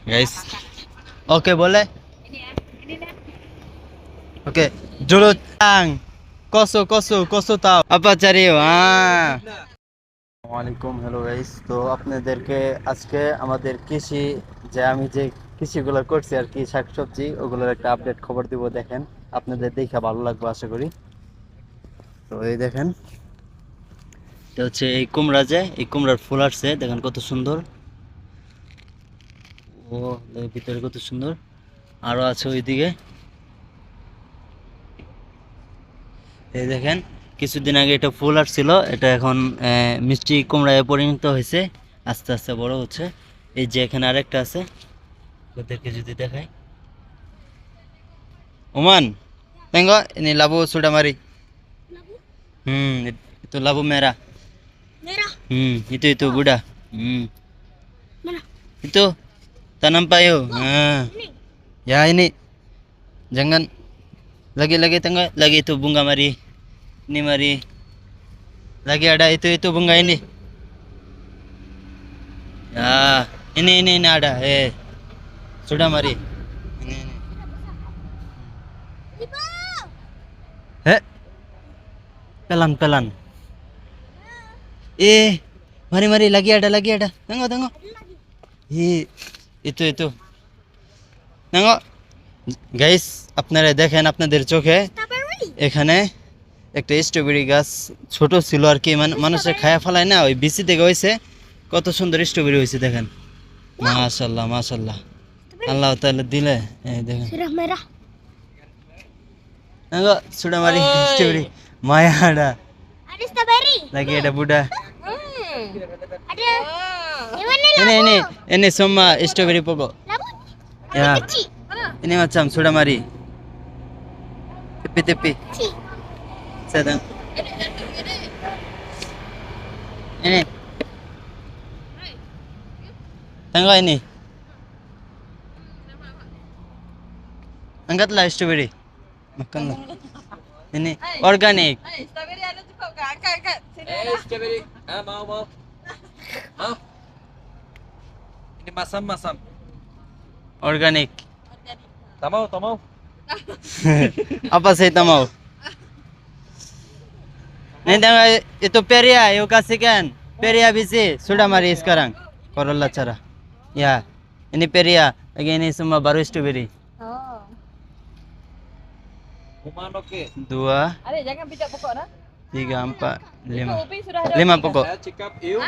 guys. Oke boleh. Oke, dulu tang. Koso tahu. Apa cari? আসসালামাইকুম hello guys, তো আপনাদেরকে আজকে আমাদের কৃষি যে কৃষিগুলো করছি আর কি, শাকসবজি ওগুলোর একটা আপডেট খবর দিব। দেখেন, আপনাদের দেখে ভালো লাগবে আশা করি। তো এই দেখেন, এটা হচ্ছে এই কুমড়া, এই কুমড়ার ফুল আসছে, দেখেন কত সুন্দর। ও ভিতরে কত সুন্দর, আরো আছে ওইদিকে। এই দেখেন, কিছুদিন আগে এটা ফুল আসছিল, এটা এখন মিষ্টি কুমড়ায় পরিণত হয়েছে, আস্তে আস্তে বড় হচ্ছে। এই যে এখানে আরেকটা আছে, ওদেরকে যদি দেখাই। Oman tengok ini labu sudah mari. Itu labu merah. Itu Buddha. Mana? Itu tanam payu. Ya ini, jangan lagi tengok, lagi itu bunga mari. Ini mari. Lagi ada itu bunga ini. Ya, ini ada. Sudah mari. Ini. Pelan. Mari lagi ada. Tengok. Itu. Tengok. Guys, আপনারা দেখেন আপনাদের চোখে, এখানে একটা strawberry গাছ ছোট ছিল আর কি, মানুষের খায়া ফেলায় না, ওই বিচি থেকে হয়েছে। কত সুন্দর স্ট্রবেরি হয়েছে দেখেন, মাশাআল্লাহ। আল্লাহ তাআলা দিলে। এই দেখেন, Sudah merah. sudah mari strawberry. Maya ada. Ada strawberry. Lagi ada Buddha. Ada. Ini Ini semua strawberry pokok. labu. Ya. Kecil. Ini macam sudah mari. Tepi. Kecil. Sedang. Ini. Tengok ini. Angkatlah strawberry. Makanlah. Ini organik. Strawberry ada cukup kak? Angkat. Sini ada. Strawberry. Mau. Ini masam. Organik. Tak mau. Apa saya tak mau? Ini tengok, itu peria, yuk kasihkan. Peria bisi, sudah mari sekarang. Corolla cara. Ya, ini peria. Lagi ini semua baru strawberry. Oh. Kuman oke. 2, Ada jangan pijak pokok nah. 3, 4, 5. Ubi sudah ada. 5 ubi, pokok. Saya cakap you.